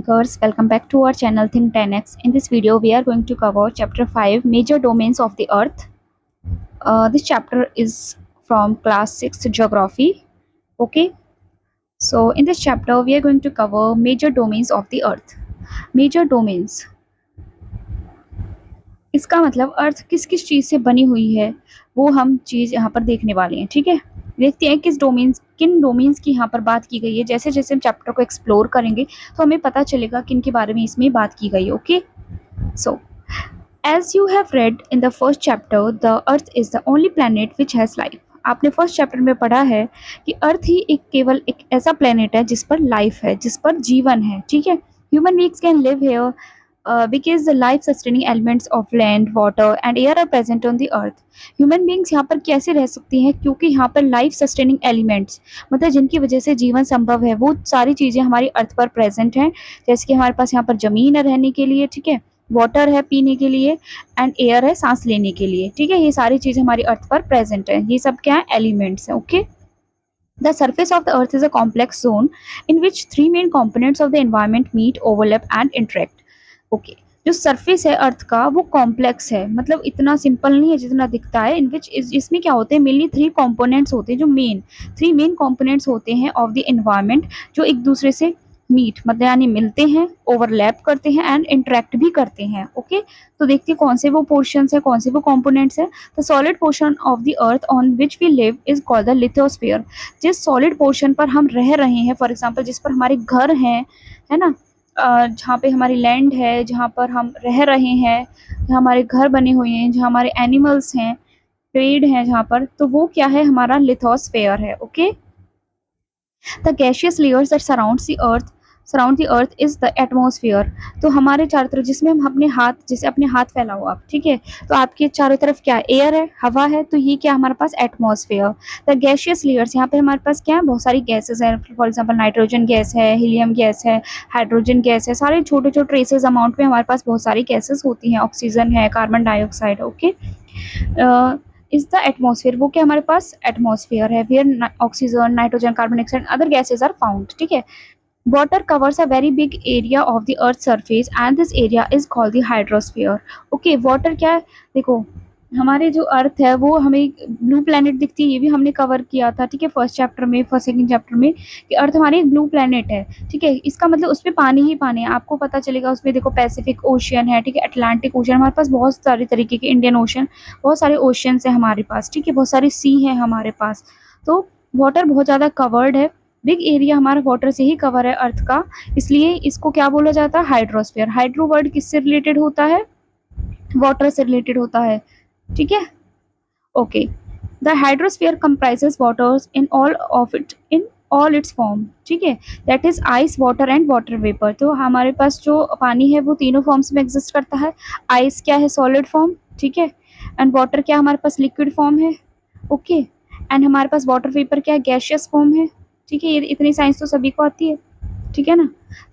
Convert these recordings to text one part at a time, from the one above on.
thinkers, welcome back to our channel Think 10x. In this video, we are going to cover chapter 5 Major Domains of the Earth. This chapter is from class 6 geography. Okay, so in this chapter, we are going to cover major domains of the Earth. Major domains, इसका मतलब अर्थ किस किस चीज़ से बनी हुई है वो हम चीज़ यहाँ पर देखने वाले हैं। ठीक है, देखते हैं किन डोमेन्स की यहाँ पर बात की गई है। जैसे जैसे हम चैप्टर को एक्सप्लोर करेंगे तो हमें पता चलेगा किन के बारे में इसमें बात की गई है। Okay, so as you have read in the first chapter, the earth is the only planet which has life. आपने फर्स्ट चैप्टर में पढ़ा है कि अर्थ ही केवल एक ऐसा प्लैनेट है जिस पर लाइफ है, जिस पर जीवन है। ठीक है, human beings can live here because the life sustaining elements of land, water and air are present on the earth. Human beings यहाँ पर कैसे रह सकती हैं? क्योंकि यहाँ पर लाइफ सस्टेनिंग एलिमेंट्स मतलब जिनकी वजह से जीवन संभव है, वो सारी चीज़ें हमारी अर्थ पर प्रेजेंट हैं। जैसे कि हमारे पास यहाँ पर ज़मीन है रहने के लिए, ठीक है, वाटर है पीने के लिए एंड एयर है सांस लेने के लिए। ठीक है, ये सारी चीज़ें हमारी अर्थ पर प्रेजेंट है। ये सब क्या है? एलिमेंट्स हैं। Okay, The surface of the earth is a complex zone in which three main components of the environment meet, overlap and interact. Okay, जो सरफेस है अर्थ का वो कॉम्प्लेक्स है, मतलब इतना सिंपल नहीं है जितना दिखता है। इन विच इसमें क्या होते हैं? मेनली थ्री कंपोनेंट्स होते हैं, जो थ्री मेन कंपोनेंट्स होते हैं ऑफ द एनवायरनमेंट, जो एक दूसरे से मीट मतलब यानी मिलते हैं, ओवरलैप करते हैं एंड इंटरेक्ट भी करते हैं। ओके, तो देखते हैं कौन से वो पोर्शंस है, कौन से वो कंपोनेंट्स है। The solid portion of the earth on which we live is called the lithosphere. जिस सॉलिड पोर्शन पर हम रह रहे हैं, फॉर एग्जाम्पल जिस पर हमारे घर हैं, है ना, जहाँ पे हमारी लैंड है, जहाँ पर हम रह रहे हैं, जहाँ हमारे घर बने हुए हैं, जहाँ हमारे एनिमल्स हैं, पेड़ हैं जहाँ पर, तो वो क्या है? हमारा लिथोस्फेयर है। Okay, the gaseous layers that surround the earth is the atmosphere. तो हमारे चारों तरफ, जिसमें हम अपने हाथ, जैसे अपने हाथ फैलाओ आप, ठीक है, तो आपके चारों तरफ क्या? एयर है, हवा है, तो ये क्या हमारे पास? एटमॉस्फेयर। द गैशियस लेयर्स, यहाँ पे हमारे पास क्या है? बहुत सारी गैसेस है। फॉर एग्जांपल नाइट्रोजन गैस है, हीलियम गैस है, हाइड्रोजन गैस है, सारे छोटे छोटे ट्रेसेस अमाउंट में हमारे पास बहुत सारी गैसेस होती हैं। ऑक्सीजन है, carbon dioxide. Okay, is the atmosphere, वो क्या हमारे पास? एटमॉस्फेयर है, where oxygen, nitrogen, carbon dioxide, other gases are found. ठीक है, water covers a very big area of the earth's surface and this area is called the hydrosphere. Okay, water क्या है? देखो, हमारे जो अर्थ है वो हमें ब्लू प्लैनेट दिखती है, ये भी हमने कवर किया था। ठीक है, फर्स्ट सेकंड चैप्टर में कि अर्थ हमारी एक ब्लू प्लैनेट है। ठीक है, इसका मतलब उसमें पानी ही पानी है, आपको पता चलेगा। उसमें देखो पैसिफिक ओशियन है, ठीक है, अटलांटिक ओशियन, हमारे पास बहुत सारे तरीके के, इंडियन ओशन, बहुत सारे ओशियंस है हमारे पास। ठीक है, बहुत सारी सी है हमारे पास, तो वाटर बहुत ज़्यादा कवर्ड है। बिग एरिया हमारा वाटर से ही कवर है अर्थ का, इसलिए इसको क्या बोला जाता है? हाइड्रोस्फीयर। हाइड्रो वर्ड किससे रिलेटेड होता है? वाटर से रिलेटेड होता है। ठीक है, okay, the hydrosphere comprises waters in all it's form. ठीक है, that is ice, water and water vapour. तो हमारे पास जो पानी है वो तीनों फॉर्म्स में एग्जिस्ट करता है। आइस क्या है? Solid form. ठीक है, एंड वाटर क्या हमारे पास? लिक्विड फॉर्म है। ओके, एंड हमारे पास वाटर वेपर क्या है? गैशियस फॉर्म है। ठीक है, ये इतनी साइंस तो सभी को आती है। ठीक है ना,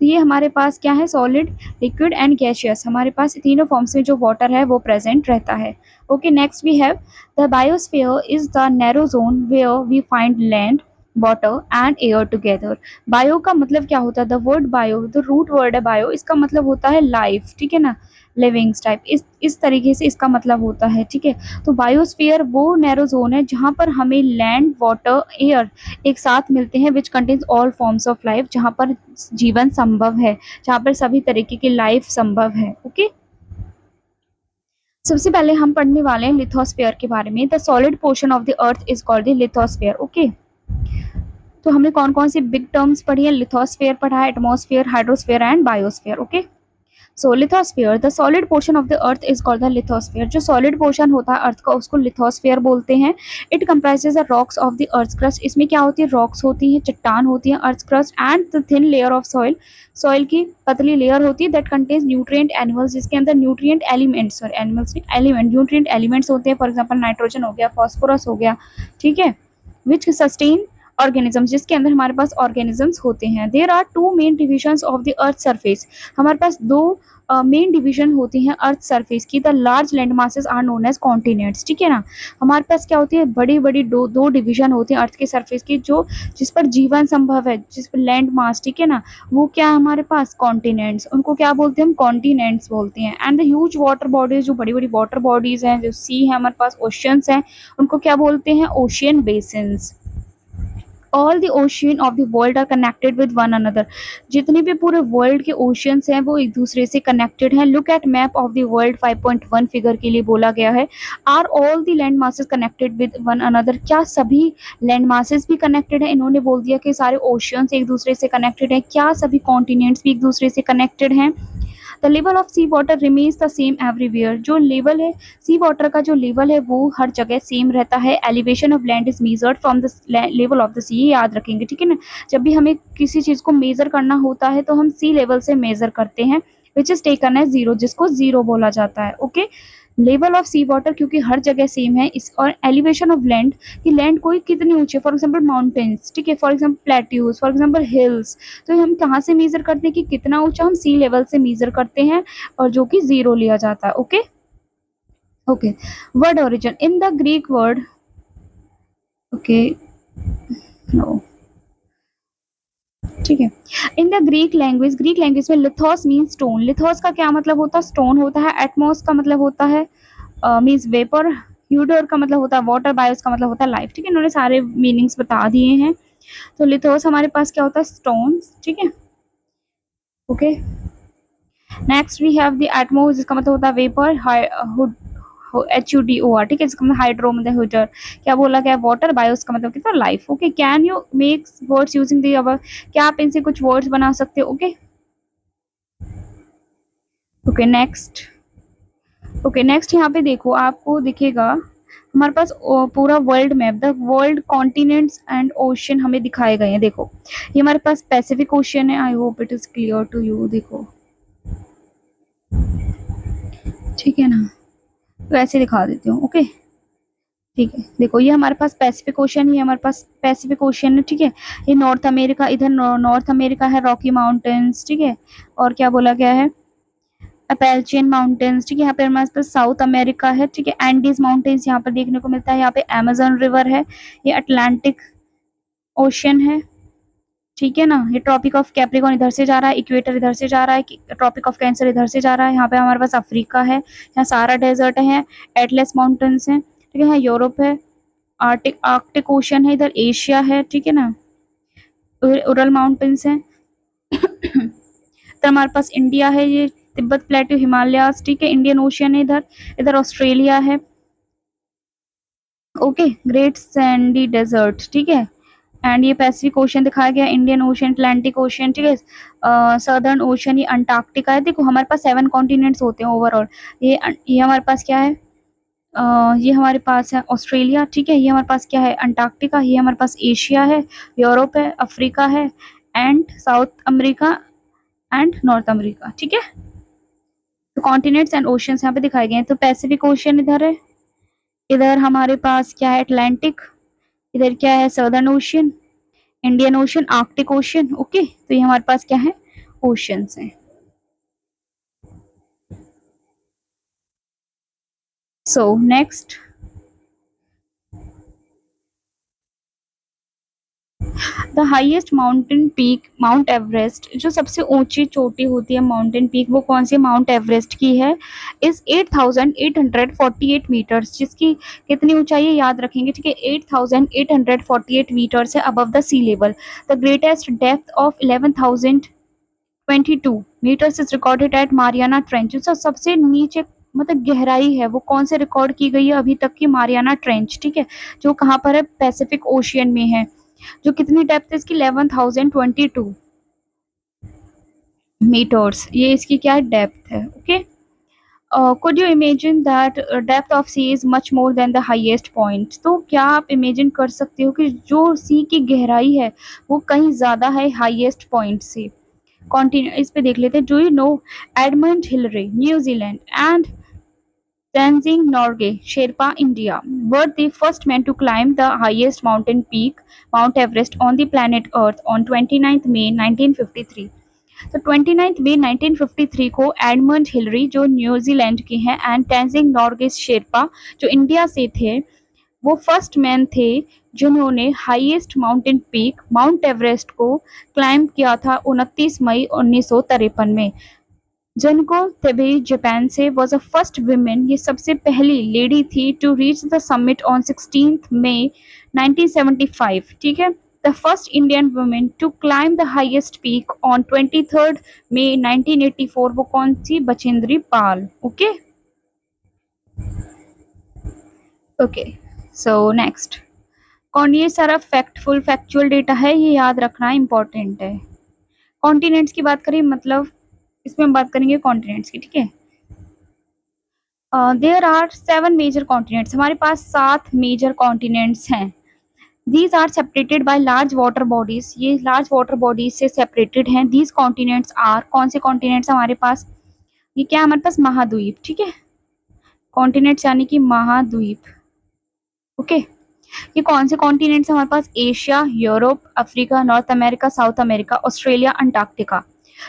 तो ये हमारे पास क्या है? सॉलिड, लिक्विड एंड गैशियस, हमारे पास तीनों फॉर्म्स में जो वाटर है वो प्रेजेंट रहता है। Okay, next we have the biosphere is the narrow zone where we find land, water and air together. Bio का मतलब क्या होता है? The word bio, the root word है बायो, इसका मतलब होता है लाइफ। ठीक है ना, लिविंग्स टाइप, इस तरीके से इसका मतलब होता है। ठीक है, तो बायोस्फीयर वो नैरो जोन है जहाँ पर हमें लैंड, वाटर, एयर एक साथ मिलते हैं, which contains all forms of life, जहाँ पर जीवन संभव है, जहाँ पर सभी तरीके की लाइफ संभव है। ओके, सबसे पहले हम पढ़ने वाले हैं लिथोस्फीयर के बारे में। The solid portion of the earth is called the lithosphere. Okay, तो हमने कौन कौन सी बिग टर्म्स पढ़ी है? लिथोस्फीयर पढ़ा है, atmosphere, hydrosphere and biosphere. Okay, so lithosphere, the solid portion of the earth is called the lithosphere. जो solid portion होता है अर्थ का उसको लिथोस्फीयर बोलते हैं। It comprises the rocks of the earth crust. इसमें क्या होती है? रॉक्स होती हैं, चट्टान होती है earth crust, and the thin layer of soil, soil की पतली लेयर होती है, दैट कंटेन्स न्यूट्रिएंट एनिमल्स, जिसके अंदर न्यूट्रिएंट एलिमेंट्स, और एनिमल्स एलिमेंट, न्यूट्रिएंट एलिमेंट्स होते हैं। फॉर एग्जाम्पल नाइट्रोजन हो गया, फॉस्फोरस हो गया। ठीक है, विच सस्टेन ऑर्गेनिजम्स, जिसके अंदर हमारे पास ऑर्गेनिजम्स होते हैं। There are two main divisions of the earth surface, हमारे पास दो मेन डिवीजन होती हैं अर्थ सरफेस की। The large land masses are known as continents, ठीक है ना। हमारे पास क्या होती है, बड़ी बड़ी दो डिवीजन होती हैं अर्थ के सरफेस की, जो जिस पर जीवन संभव है, जिस पर लैंड मास, ठीक है ना, वो क्या है हमारे पास कॉन्टिनेंट्स, उनको क्या बोलते हैं हम, कॉन्टिनेंट्स बोलते हैं। And the huge water bodies, जो बड़ी बड़ी वाटर बॉडीज हैं, जो सी है हमारे पास, ओशियंस हैं, उनको क्या बोलते हैं, ocean basins. All the ocean of the world are connected with one another, जितने भी पूरे वर्ल्ड के ओशियंस हैं वो एक दूसरे से कनेक्टेड हैं। Look at map of the world 5.1 figure के लिए बोला गया है। Are all the land masses connected with one another, क्या सभी लैंड मासेस भी कनेक्टेड है। इन्होंने बोल दिया कि सारे ओशियंस एक दूसरे से कनेक्टेड है, क्या सभी कॉन्टिनेंट्स भी एक दूसरे से कनेक्टेड हैं। The level of sea water remains the same everywhere, जो लेवल है सी वाटर का, जो लेवल है वो हर जगह सेम रहता है। Elevation of land is measured from the level of the sea, ये याद रखेंगे, ठीक है ना। जब भी हमें किसी चीज़ को मेजर करना होता है तो हम सी लेवल से मेजर करते हैं, which is taken as zero, जिसको जीरो बोला जाता है। Okay, level of sea water क्योंकि हर जगह सेम है इस, और एलिवेशन ऑफ लैंड, कि लैंड कोई कितनी ऊंची है, फॉर एग्जांपल माउंटेन्स, ठीक है, for example plateaus, for example hills, तो हम कहाँ से मेजर करते हैं कि कितना ऊंचा, हम सी लेवल से मेजर करते हैं, और जो कि जीरो लिया जाता है। Okay okay, word origin in the Greek word, okay no, ठीक है, इन द ग्रीक लैंग्वेज में लिथोस मीन स्टोन, लिथोस का क्या मतलब होता है, स्टोन होता है। एटमोस का मतलब होता है मीन्स वेपर, ह्यूडोर का मतलब होता है वाटर, बायोस का मतलब होता है लाइफ, ठीक है। इन्होंने सारे मीनिंग्स बता दिए हैं। तो लिथोस हमारे पास क्या होता है, स्टोन्स, ठीक है। Okay, next we have the atmos, जिसका मतलब होता है वेपर, HUDOR, ठीक है, जिसका मतलब हाइड्रो मतलब हीटर, क्या बोला गया, वाटर, बायोस का मतलब कितना, life. Okay, can you make words using the above, क्या आप इनसे कुछ वर्ड्स बना सकते हो। Okay okay, next, okay next, यहाँ पे देखो आपको दिखेगा हमारे पास पूरा world map, the world continents and ocean हमें दिखाए गए हैं। देखो ये हमारे पास पैसिफिक ओशन है, I hope it is clear to you. देखो ठीक है ना, तो ऐसे दिखा देती हूँ। ओके ठीक है, देखो ये हमारे पास पैसिफिक ओशन, ये हमारे पास पैसिफिक ओशन है, ठीक है। ये नॉर्थ अमेरिका, इधर नॉर्थ अमेरिका है, रॉकी माउंटेन्स, ठीक है। और क्या बोला गया है, अपैलचियन माउंटेन्स, ठीक है। यहाँ पे हमारे पास साउथ अमेरिका है, ठीक है। एंडीज माउंटेन्स यहाँ पर देखने को मिलता है। यहाँ पे अमेजन रिवर है, ये अटलांटिक ओशन है, ठीक है ना। ये ट्रॉपिक ऑफ कैप्रिकॉर्न इधर से जा रहा है, इक्वेटर इधर से जा रहा है, ट्रॉपिक ऑफ कैंसर इधर से जा रहा है। यहाँ पे हमारे पास अफ्रीका है, यहाँ सारा डेजर्ट है, एटलस माउंटेन्स है, ठीक है। यहाँ यूरोप है, आर्कटिक ओशन है, इधर एशिया है, ठीक है ना। उरल माउंटेन्स है तो हमारे पास इंडिया है, ये तिब्बत प्लेट्यू, हिमालयास, ठीक है। इंडियन ओशियन है इधर, इधर ऑस्ट्रेलिया है। ओके, ग्रेट सैंडी डेजर्ट, ठीक है। एंड ये पैसिफिक ओशन दिखाया गया, इंडियन ओशन, अटलांटिक ओशन, ठीक है। सदर्न ओशन, ये अंटार्कटिका है। देखो हमारे पास 7 कॉन्टिनेंट्स होते हैं ओवरऑल। ये हमारे पास क्या है, ये हमारे पास है ऑस्ट्रेलिया, ठीक है। ये हमारे पास क्या है, अंटार्कटिका। ये हमारे पास एशिया है, यूरोप है, अफ्रीका है, and south America and north America, ठीक है। तो कॉन्टिनेंट्स एंड ओशंस यहाँ पे दिखाए गए हैं। तो पैसिफिक ओशन इधर है, इधर हमारे पास क्या है, अटलांटिक, इधर क्या है, southern ocean, Indian ocean, Arctic ocean. Okay, तो ये हमारे पास क्या है, ओशंस हैं। So next, the highest mountain peak, mount Everest, जो सबसे ऊंची चोटी होती है माउंटेन पीक, वो कौन सी, माउंट एवरेस्ट की है, इज 8,848 मीटर्स, जिसकी कितनी ऊंचाई है याद रखेंगे, ठीक है। 8,848 मीटर्स है above the sea level. The greatest depth of 11,022 metres is recorded at Mariana Trench, जो सबसे नीचे मतलब गहराई है वो कौन से रिकॉर्ड की गई है अभी तक की, मारियाना ट्रेंच, ठीक है, जो कहाँ पर है, पैसिफिक ओशियन में है। जो कितनी डेप्थ है इसकी, 11,022 मीटर्स, ये इसकी क्या डेप्थ है। Okay, could you imagine that depth of sea is much more than the highest point, तो क्या आप इमेजिन कर सकते हो कि जो सी की गहराई है वो कहीं ज़्यादा है हाईएस्ट पॉइंट से। कॉन्टिन्यू इस पे देख लेते हैं। Do you know Edmund Hillary, New Zealand, and Tenzing Norgay, Sherpa, India, were the first men to climb the highest mountain peak, Mount Everest, on the planet Earth on 29th May 1953. तो 29 मई 1953 को Edmund Hillary जो New Zealand के हैं and Tenzing Norgay Sherpa जो India से थे, वो first man थे जिन्होंने highest mountain peak mount Everest को क्लाइंब किया था 29 मई 1953 में। जनको तेबे जापान से वाज अ फर्स्ट वुमेन, ये सबसे पहली लेडी थी to reach the summit on 16th May 1975, ठीक है। The first Indian women to climb the highest peak on 23rd May 1984, वो कौन सी? Bachendri Pal. Okay okay so next कौन, ये सारा फैक्टफुल फैक्चुअल डेटा है, ये याद रखना इंपॉर्टेंट है। कॉन्टिनेंट्स की बात करें, मतलब इसमें हम बात करेंगे कॉन्टिनेंट्स की, ठीक है। देयर आर 7 मेजर कॉन्टिनेंट्स, हमारे पास 7 मेजर कॉन्टिनेंट्स हैं। These are separated by large water bodies, ये लार्ज वाटर बॉडीज से सेपरेटेड हैं। दीज कॉन्टिनेंट्स आर, कौन से कॉन्टिनेंट्स हमारे पास? ये क्या है हमारे पास? महाद्वीप, ठीक है। कॉन्टिनेंट्स यानी कि महाद्वीप। ओके ये कौन से कॉन्टिनेंट्स हमारे पास? Asia, Europe, Africa, North America, South America, Australia, Antarctica.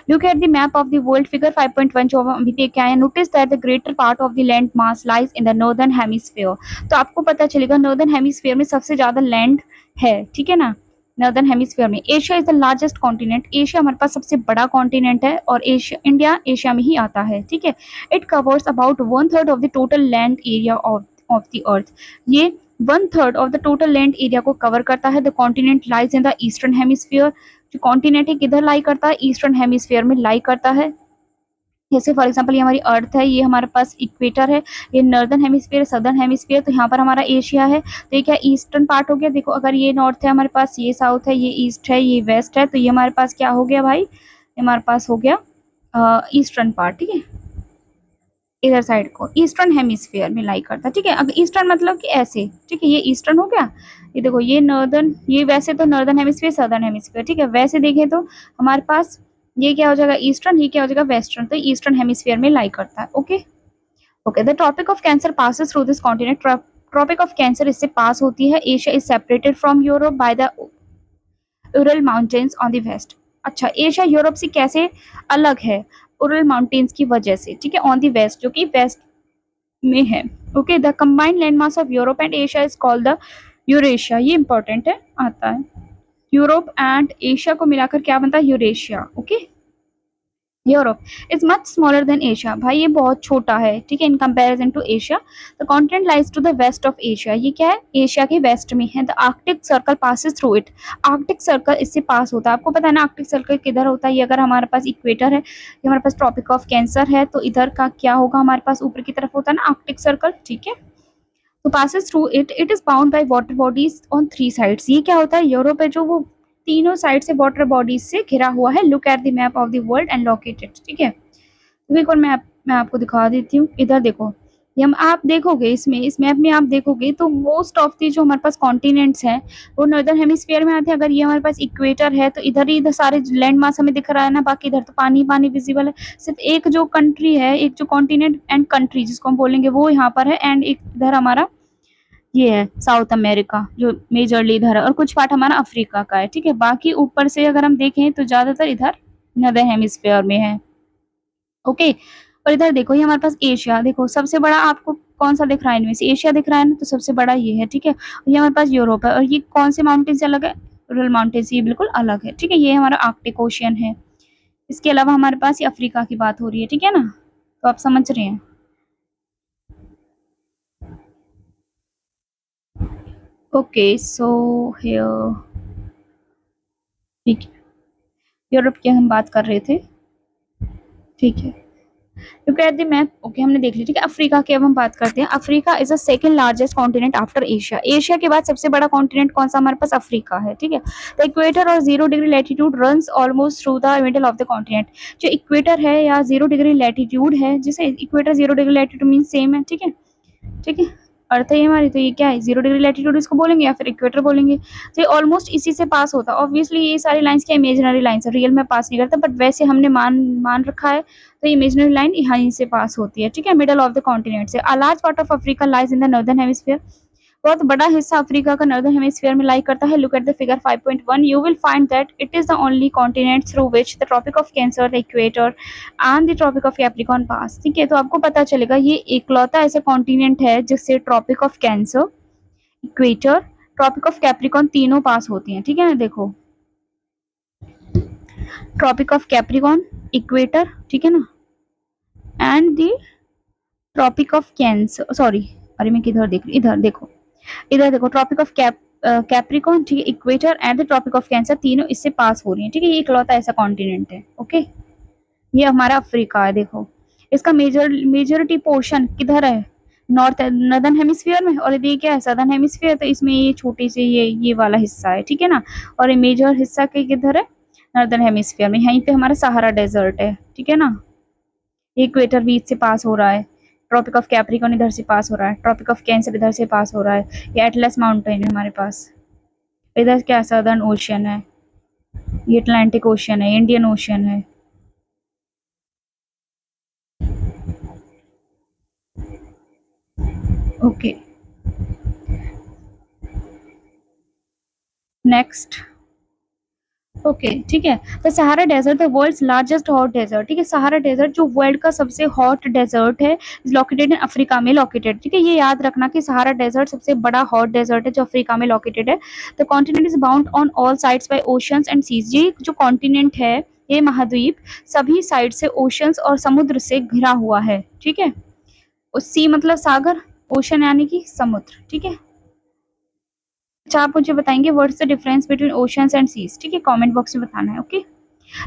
Look at the map of the world, figure 5.1 जो हम अभी देख के आए हैं। Notice that the greater part of the land mass lies in the northern hemisphere। तो आपको पता चलेगा northern hemisphere में सबसे ज्यादा लैंड है, ठीक है ना, नॉर्दर्न हेमिस्फीयर में। Asia is the largest continent, Asia हमारे पास सबसे बड़ा कॉन्टिनेंट है और एशिया, इंडिया एशिया में ही आता है, ठीक है। It covers about 1/3 of the total land area of the अर्थ, ये 1/3 of the total land area को कवर करता है। The continent lies in the eastern hemisphere, जो कॉन्टिनेंट है किधर लाई करता है? ईस्टर्न हेमिस्फीयर में लाई करता है। जैसे फॉर एग्जांपल ये हमारी अर्थ है, ये हमारे पास इक्वेटर है, ये नॉर्दर्न हेमिस्फीयर, सदर्न हेमिस्फीयर, तो यहाँ पर हमारा एशिया है, तो ये क्या ईस्टर्न पार्ट हो गया। देखो अगर ये नॉर्थ है हमारे पास, ये साउथ है, ये ईस्ट है, ये वेस्ट है, तो ये हमारे पास क्या हो गया भाई? ये हमारे पास हो गया ईस्टर्न पार्ट, ठीक है। इधर साइड को ईस्टर्न हेमिस्फीयर में लाई करता है, ठीक है। अगर ईस्टर्न मतलब कि ऐसे, ठीक है, ये ईस्टर्न हो गया। ये देखो ये नॉर्दर्न, ये वैसे तो नॉर्दर्न हेमिस्फीयर, सदर्न हेमिस्फीयर, ठीक है। वैसे देखें तो हमारे पास ये क्या हो जाएगा? ईस्टर्न, ये क्या हो जाएगा? वेस्टर्न, तो ईस्टर्न हेमिस्फीयर में लाई करता है। Okay okay the Tropic of Cancer passes through this continent, Tropic of Cancer इससे पास होती है। Asia is separated from Europe by the Ural mountains on the west. अच्छा, एशिया यूरोप से कैसे अलग है? उरल माउंटेन्स की वजह से, ठीक है, ऑन द वेस्ट, जो कि वेस्ट में है। Okay the combined land mass of Europe and Asia is called the Eurasia, ये इंपॉर्टेंट है, आता है। यूरोप एंड एशिया को मिलाकर क्या बनता है? Eurasia. Okay Europe is much smaller than Asia, भाई ये बहुत छोटा है, ठीक है, in comparison to Asia. The continent lies to the west of Asia, ये क्या है? एशिया के वेस्ट में है। The Arctic Circle passes through it, Arctic Circle इससे पास होता है। आपको पता है ना आर्कटिक सर्कल किधर होता है? ये अगर हमारे पास इक्वेटर है, ये हमारे पास ट्रॉपिक ऑफ कैंसर है, तो इधर का क्या होगा? हमारे पास ऊपर की तरफ होता है ना आर्कटिक सर्कल, ठीक है। तो passes through it, it is bound by water bodies on 3 sides. ये क्या होता है? यूरोप है जो वो तीनों साइड से वाटर बॉडीज से घिरा हुआ है। Look at the map of the world and locate it, ठीक है। तो एक और मैप मैं आपको दिखा देती हूँ, इधर देखो, ये हम आप देखोगे इसमें, इस मैप में आप देखोगे तो मोस्ट ऑफ दी जो हमारे पास कॉन्टिनेंट्स हैं वो नॉर्दर्न हेमिस्फीयर में आते हैं। अगर ये हमारे पास इक्वेटर है तो इधर ही इधर सारे लैंड मास हमें दिख रहा है ना, बाकी इधर तो पानी पानी विजिबल है। सिर्फ एक जो कंट्री है, एक जो कॉन्टिनेंट एंड कंट्री जिसको हम बोलेंगे वो यहाँ पर है, एंड एक इधर हमारा ये है साउथ अमेरिका जो मेजरली इधर है, और कुछ पार्ट हमारा अफ्रीका का है, ठीक है। बाकी ऊपर से अगर हम देखें तो ज्यादातर इधर नॉर्दर्न हेमिस्फीयर में है। ओके और इधर देखो ये हमारे पास एशिया, देखो सबसे बड़ा आपको कौन सा दिख रहा है इनमें से? एशिया दिख रहा है ना, तो सबसे बड़ा ये है, ठीक है। ये हमारे पास यूरोप है, और ये कौन से माउंटेन से अलग है? उरल माउंटेन से ये बिल्कुल अलग है, ठीक है। ये हमारा आर्कटिक ओशियन है। इसके अलावा हमारे पास ये अफ्रीका की बात हो रही है, ठीक है ना, तो आप समझ रहे हैं। ओके सो हियर, ठीक है, यूरोप की हम बात कर रहे थे, ठीक है। Look at the map, okay हमने देख लिया, ठीक है। अफ्रीका की अब हम बात करते हैं। Africa is the second largest continent after Asia, Asia के बाद सबसे बड़ा कॉन्टिनेंट कौन सा? हमारे पास अफ्रीका है, ठीक है। द इक्वेटर और 0 degree latitude runs almost through the middle of the continent, जो इक्वेटर है या 0 डिग्री लैटिट्यूड है, जिसे equator 0 degree latitude mean same है, ठीक है, ठीक है। अर्थ है ये हमारी, तो ये क्या है 0 डिग्री लैटिट्यूड इसको बोलेंगे या फिर इक्वेटर बोलेंगे। तो ये ऑलमोस्ट इसी से पास होता है। ऑब्वियसली ये सारी लाइंस क्या इमेजिनरी लाइंस है, रियल में पास नहीं करता, बट वैसे हमने मान रखा है, तो इमेजिनरी लाइन यहीं से पास होती है, ठीक है, मिडल ऑफ द कॉन्टिनेंट से। A large part of Africa lies in the northern hemisphere, बहुत बड़ा हिस्सा अफ्रीका का नॉर्दर्न हेमिस्फीयर में लाई करता है। Look at the figure 5.1, you will find that it is the only continent through which the Tropic of Cancer, the equator and the Tropic of Capricorn pass. ठीक है, तो आपको पता चलेगा ये इकलौता ऐसा कॉन्टिनेंट है जिससे Tropic of Cancer, equator, Tropic of Capricorn तीनों पास होती हैं। ठीक है ना, देखो ट्रॉपिक ऑफ कैप्रिकॉर्न, इक्वेटर, ठीक है ना, and the Tropic of Cancer, sorry अरे मैं किधर देख रही, इधर देखो, इधर देखो, ट्रॉपिक ऑफ कैप्रिकॉर्न, ठीक है, equator and the Tropic of Cancer तीनों इससे पास हो रही है। ठीक है, ये इकलौता ऐसा कॉन्टिनेंट है। ओके, ये हमारा अफ्रीका है। देखो इसका मेजोरिटी पोर्शन किधर है, नॉर्दर्न हेमिस्फीयर में, और ये क्या है सदर्न हेमिस्फीयर, तो इसमें ये छोटी सी ये वाला हिस्सा है। ठीक है ना, और ये मेजर हिस्सा के किधर है, नॉर्दर्न हेमिस्फीयर में, यहीं पे हमारा सहारा डेजर्ट है। ठीक है ना, इक्वेटर बीच से पास हो रहा है, ट्रॉपिक ऑफ कैप्रिकॉर्न इधर से पास हो रहा है, ट्रॉपिक ऑफ कैंसर इधर से पास हो रहा है, ये एटलस माउंटेन है हमारे पास, इधर क्या सदर्न ओशियन है, ये अटलांटिक ओशियन है, इंडियन ओशियन है। Okay, next. ओके, ठीक है, तो Sahara desert the world's largest hot desert. ठीक है, सहारा डेजर्ट जो वर्ल्ड का सबसे हॉट डेजर्ट है, लोकेटेड इन अफ्रीका में लोकेटेड। ठीक है, ये याद रखना कि सहारा डेजर्ट सबसे बड़ा हॉट डेजर्ट है जो अफ्रीका में लोकेटेड है। The continent is bound on all sides by oceans and seas. ये जो कॉन्टिनेंट है, ये महाद्वीप सभी साइड से ओशंस और समुद्र से घिरा हुआ है। ठीक है, सी मतलब सागर, ओशन यानी कि समुद्र। ठीक है, अच्छा आप मुझे बताएंगे what's the difference between oceans and seas. ठीक है, कमेंट बॉक्स में बताना है। Okay,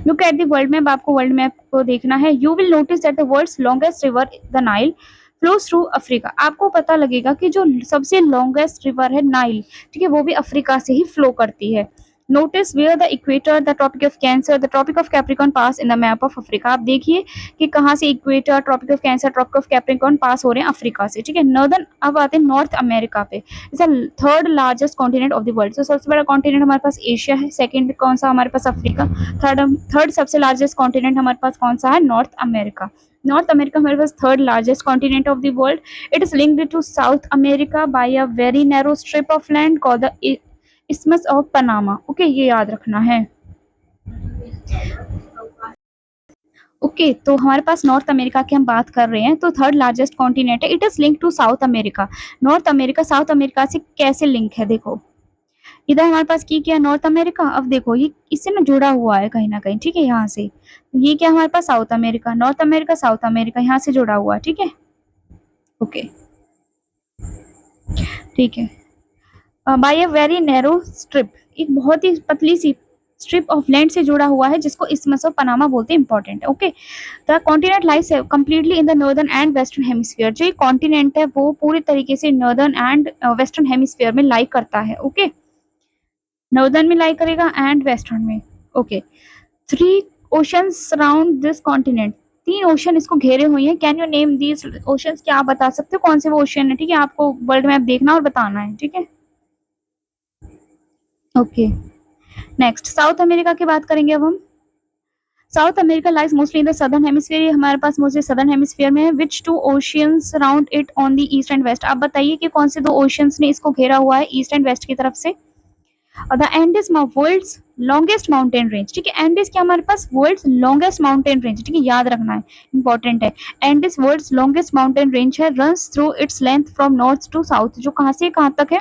look at the world map, आपको वर्ल्ड मैप को देखना है। You will notice that the world's longest river the Nile flows through Africa. आपको पता लगेगा कि जो सबसे लॉन्गेस्ट रिवर है नाइल, ठीक है, वो भी अफ्रीका से ही फ्लो करती है। Notice where the equator, the Tropic of Cancer, the Tropic of Capricorn pass in the map of Africa. आप देखिए कि कहाँ से equator, Tropic of Cancer, Tropic of Capricorn pass हो रहे हैं अफ्रीका से। ठीक है, नॉर्दर्न, अब आते हैं नॉर्थ अमेरिका पे, is the third largest continent of the world. तो सबसे बड़ा कॉन्टिनेंट हमारे पास एशिया है, सेकंड कौन सा हमारे पास अफ्रीका, थर्ड सबसे लार्जेस्ट कॉन्टिनेंट हमारे पास कौन सा है, नॉर्थ अमेरिका। नॉर्थ अमेरिका हमारे पास third largest continent of the world. It is linked to south America by a very narrow strip of land called the isthmus of Panama. Okay, ये याद रखना है। ओके, तो हमारे पास नॉर्थ अमेरिका की हम बात कर रहे हैं, तो थर्ड लार्जेस्ट कॉन्टिनेंट है। It is link to south America. North America South America से कैसे लिंक है, देखो इधर हमारे पास की क्या नॉर्थ अमेरिका, अब देखो ये इससे ना जुड़ा हुआ है कहीं ना कहीं। ठीक है, यहाँ से ये क्या हमारे पास South America, North America South America यहाँ से जुड़ा हुआ है। ठीक है, ओके, ठीक है, by a very narrow strip, एक बहुत ही पतली सी स्ट्रिप ऑफ लैंड से जुड़ा हुआ है जिसको इस्मस ऑफ पनामा बोलते हैं। इंपॉर्टेंट है। Okay, the continent lies completely in the northern and western hemisphere. जो ये कॉन्टिनेंट है वो पूरी तरीके से नॉर्दर्न एंड वेस्टर्न हेमिस्फीयर में लाई करता है। ओके, नॉर्दर्न में लाई करेगा एंड वेस्टर्न में। Okay, 3 oceans surround this continent, 3 ocean इसको घेरे हुए हैं। Can you name these oceans, क्या आप बता सकते हो कौन से वो ओशन है। ठीक है, आपको वर्ल्ड मैप देखना और बताना है। ठीक है, ओके, नेक्स्ट साउथ अमेरिका की बात करेंगे अब हम। South America lies mostly in the southern hemisphere, हमारे पास मोस्टली सदर्न हेमिस्फीयर में है। Which 2 oceans surround it on the east and west. आप बताइए कि कौन से 2 ओशियंस ने इसको घेरा हुआ है ईस्ट एंड वेस्ट की तरफ से। The Andes world's longest mountain range. ठीक है, एंडिस क्या हमारे पास वर्ल्ड्स लॉन्गेस्ट माउंटेन रेंज। ठीक है, याद रखना है, इंपॉर्टेंट है। Andes world's longest mountain range है, runs through its length from north to south. जो कहाँ से कहाँ तक है,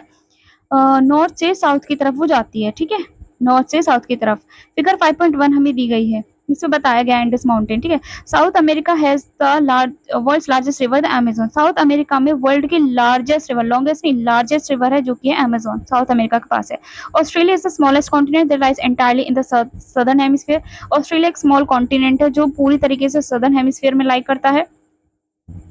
नॉर्थ से साउथ की तरफ वो जाती है। ठीक है, नॉर्थ से साउथ की तरफ। फिगर 5.1 हमें दी गई है, इसमें बताया गया एंडस माउंटेन। ठीक है, South America has the world's largest river the Amazon. South America में वर्ल्ड की लार्जेस्ट रिवर, लॉन्गेस्ट नहीं लार्जेस्ट रिवर है जो कि है अमेजोन, साउथ अमेरिका के पास है। Australia is the smallest continent that lies entirely in the southern hemisphere. Australia एक स्मॉल कॉन्टिनेंट है जो पूरी तरीके से सदर्न हेमिस्फीयर में लाई करता है।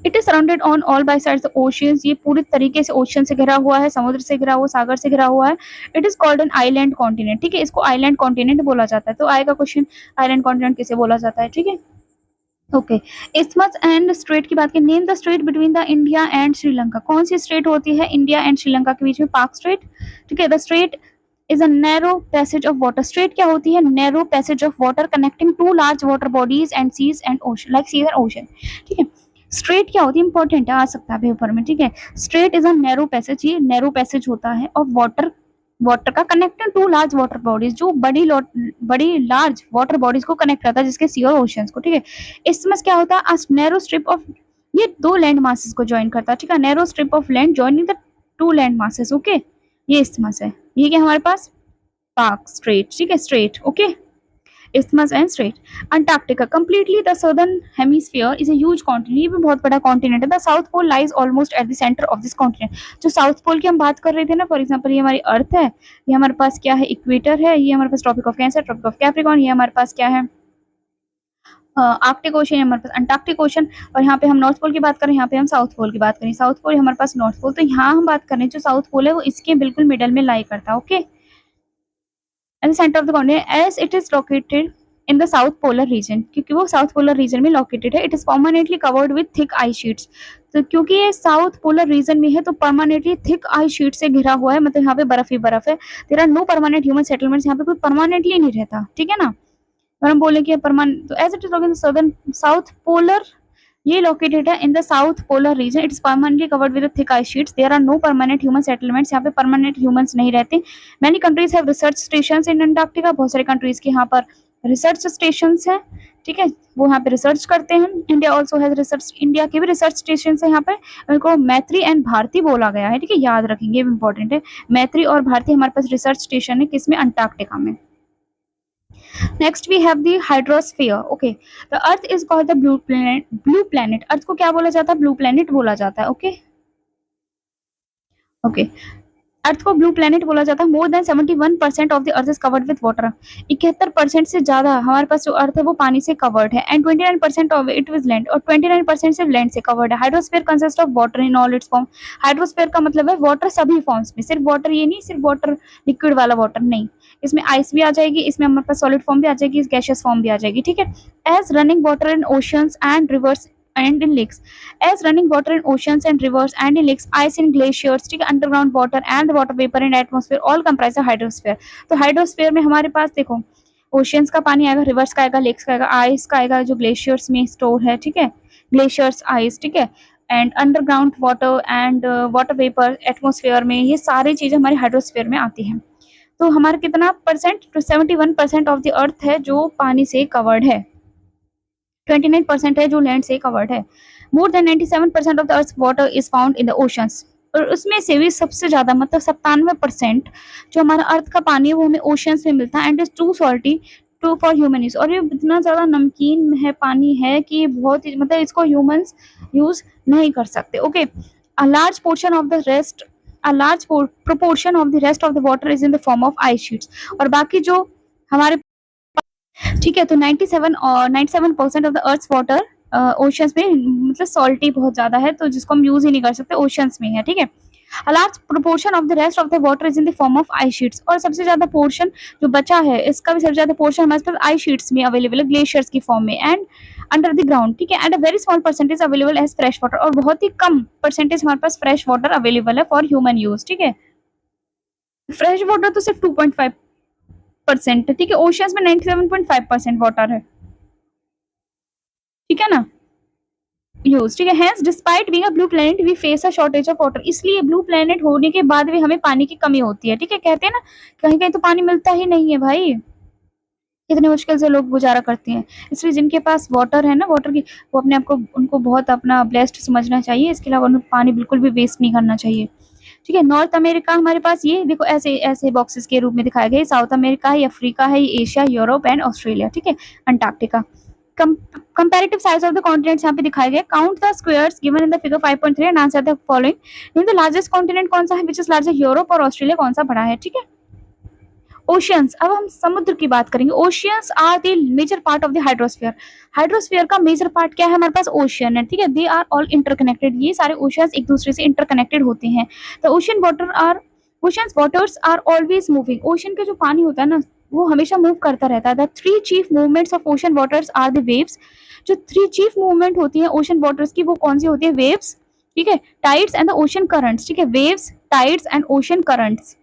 It is surrounded on all by sides oceans. ये पूरी तरीके से ओशियन से घिरा हुआ है, समुद्र से घिरा हुआ, सागर से घिरा हुआ है। It is called an island continent. ठीक है, इसको आइलैंड कॉन्टिनेंट बोला जाता है। तो आएगा क्वेश्चन, आइलैंड कॉन्टिनेंट किसे बोला जाता है। ठीक है, ओके, इस्थमस एंड स्ट्रेट की बात करें, name the straight between the India and Sri Lanka. कौन सी स्ट्रेट होती है इंडिया एंड श्रीलंका के बीच में? पाक स्ट्रेट। ठीक है, the strait is a narrow passage of water. Strait क्या होती है? Narrow passage of water connecting two large water bodies and seas and ocean, like seas and ocean. ठीक है, स्ट्रेट क्या होती है? इंपॉर्टेंट है, आ सकता है पेपर में। ठीक है, strait is a narrow passage, ये नैरो पैसेज होता है ऑफ वाटर, वाटर का connected to large water bodies, जो बड़ी लार्ज वाटर बॉडीज को कनेक्ट करता है, जिसके सी और ओशंस को। ठीक है, इसमें क्या होता है? नैरो स्ट्रिप ऑफ, ये दो लैंड मासेस को ज्वाइन करता है। ठीक है, narrow strip of land joining the two land masses. Okay, ये इस्थमस है। ये क्या हमारे पास? पाक स्ट्रेट। ठीक है, straight. Okay, isthmus and strait. Antarctica, completely the southern hemisphere, is a huge continent. ये भी बहुत बड़ा कॉन्टिनेंट है। The South Pole lies almost at the center of this continent. जो साउथ पोल की हम बात कर रहे थे ना, फॉर एग्जांपल ये हमारी अर्थ है, ये हमारे पास क्या है? इक्वेटर है, ये हमारे पास Tropic of Cancer, Tropic of Capricorn, ये हमारे पास क्या है? आर्कटिक ओशन, हमारे पास अंटार्कटिक ओशन। और यहाँ पे हम नॉर्थ पोल की बात करें, यहाँ पे हम साउथ पोल की बात करें। साउथ पोल हमारे पास, नॉर्थ पोल। तो यहाँ हम बात करें जो साउथ पोल है वो इसके बिल्कुल मिडल में लाई करता है। Okay, at the centre of the continent as it is located in the south polar region, क्योंकि वो साउथ पोलर रीजन में लोकेटेड है। It is permanently covered with thick ice sheets. तो क्योंकि ये साउथ पोलर रीजन में है तो परमानेंटली थिक आइस शीट से घिरा हुआ है, मतलब यहाँ पे बर्फ ही बर्फ है। There are no permanent human settlements, यहाँ पे कोई परमानेंटली नहीं रहता। ठीक है ना, अगर हम बोले कि परमानेंट, तो as it is located southern south polar, ये लोकेटेड है in the south polar region. It is permanently covered with thick ice sheets. There are no permanent human settlements, यहाँ पे परमानेंट ह्यूमंस नहीं रहते। Many countries have research station in Antarctica, बहुत सारे countries के यहाँ पर रिसर्च स्टेशन हैं। ठीक है, वो यहाँ पे रिसर्च करते हैं। India also has research, India के भी रिसर्च स्टेशन है यहाँ पे। उनको मैत्री एंड भारती बोला गया है। ठीक है, याद रखेंगे, ये इंपॉर्टेंट है। मैत्री और भारती हमारे पास रिसर्च स्टेशन है, किसमें? अंटार्कटिका में। Next we have the hydrosphere. Okay, the earth is called the blue planet. Blue planet, Earth को क्या बोला जाता है? ब्लू प्लैनेट बोला जाता है। ओके ओके, अर्थ को ब्लू प्लैनेट बोला जाता है। More than 71% of the earth is covered with water. 71% से ज्यादा हमारे पास जो अर्थ है वो पानी से कवर्ड है। And 29% of it with land, और 29% सिर्फ लैंड से कवर्ड है। Hydrosphere consist of water in all it's form. Hydrosphere का मतलब है वाटर सभी फॉर्म्स में, सिर्फ वाटर ये नहीं, सिर्फ वाटर लिक्विड वाला वाटर नहीं, इसमें आइस भी आ जाएगी, इसमें हमारे पास सॉलिड फॉर्म भी आ जाएगी, गैसियस फॉर्म भी आ जाएगी। ठीक है, as running water in oceans and rivers and in lakes, as running water in oceans and rivers and in lakes, ice in glaciers, ठीक है, underground water and the water vapor in atmosphere all comprise the hydrosphere. तो hydrosphere में हमारे पास देखो, oceans का पानी आएगा, reverse का आएगा, लेक्स का आएगा, आइस का आएगा जो ग्लेशियर्स में स्टोर है। ठीक है, ग्लेशियर्स, आइस। ठीक है, and underground water and water vapour atmosphere में, ये सारी चीजें हमारे हाइड्रोस्फीयर में आती हैं। तो हमारा कितना परसेंट? 71% ऑफ द अर्थ है जो पानी से कवर्ड है, 29% है जो लैंड से कवर्ड है। More than 97% of the earth water is found in the oceans, और उसमें से भी सबसे ज्यादा मतलब 97% जो हमारा अर्थ का पानी है वो हमें ओशंस में मिलता है। And is too salty to for human use, और ये इतना ज्यादा नमकीन है पानी है कि बहुत ही, मतलब इसको ह्यूमंस यूज नहीं कर सकते। Okay, a large portion of the rest, a large proportion of the rest of the water is in the form of ice sheets. और बाकी जो हमारे, ठीक है, तो 97% of the earth water oceans में, मतलब सॉल्टी बहुत ज्यादा है तो जिसको हम यूज ही नहीं कर सकते, ओशंस में है। ठीक है, a large proportion of the rest of the water is in the form of ice sheets, और सबसे ज्यादा पोर्शन जो बचा है इसका भी सबसे ज्यादा पोर्शन हमारे पास आइस शीट्स में अवेलेबल है, ग्लेशियर्स की फॉर्म में एंड अंडर द ग्राउंड। ठीक है, and a very small percentage available as fresh water, और बहुत ही कम परसेंटेज हमारे पास फ्रेश वाटर अवेलेबल है फॉर ह्यूमन यूज। ठीक है, फ्रेश वाटर तो सिर्फ 2.5% है। ठीक है, ओशियंस में 97.5% वाटर है। ठीक है ना, यूज। ठीक है, hence despite being a blue planet we face a shortage of water, इसलिए ब्लू प्लैनेट होने के बाद भी हमें पानी की कमी होती है। ठीक है, कहते हैं ना कहीं कहीं तो पानी मिलता ही नहीं है भाई, कितनी मुश्किल से लोग गुजारा करते हैं। इसलिए जिनके पास वाटर है ना, वाटर की, वो अपने आप को, उनको बहुत अपना ब्लेस्ड समझना चाहिए। इसके अलावा उन्हें पानी बिल्कुल भी वेस्ट नहीं करना चाहिए। ठीक है, नॉर्थ अमेरिका हमारे पास, ये देखो ऐसे ऐसे बॉक्सेस के रूप में दिखाया गया है। साउथ अमेरिका है, अफ्रीका है, एशिया, यूरोप एंड ऑस्ट्रेलिया। ठीक है, Antarctica. Comparative size of the continents यहाँ पे दिखाए गए। Count the squares given in the figure 5.3 and answer the following. In the largest continent कौन सा है, विच इज लार्जेस्ट, यूरोप और ऑस्ट्रेलिया कौन सा बड़ा है। ठीक है, ओशियंस, अब हम समुद्र की बात करेंगे। Oceans are the major part of the hydrosphere. Hydrosphere का मेजर पार्ट क्या है, हमारे पास ओशियन है। ठीक है, दे आर ऑल इंटरकनेक्टेड, ये सारे ओशियंस एक दूसरे से इंटरकनेक्टेड होते हैं। The ocean waters are always moving. Ocean का जो पानी होता है ना वो हमेशा मूव करता रहता है। The three chief movements of ocean waters are the waves. जो थ्री चीफ मूवमेंट होती है ओशन वाटर्स की वो कौन सी होती है? वेव्स, ठीक है, tides and the ocean currents, ठीक है, waves, tides and ocean currents,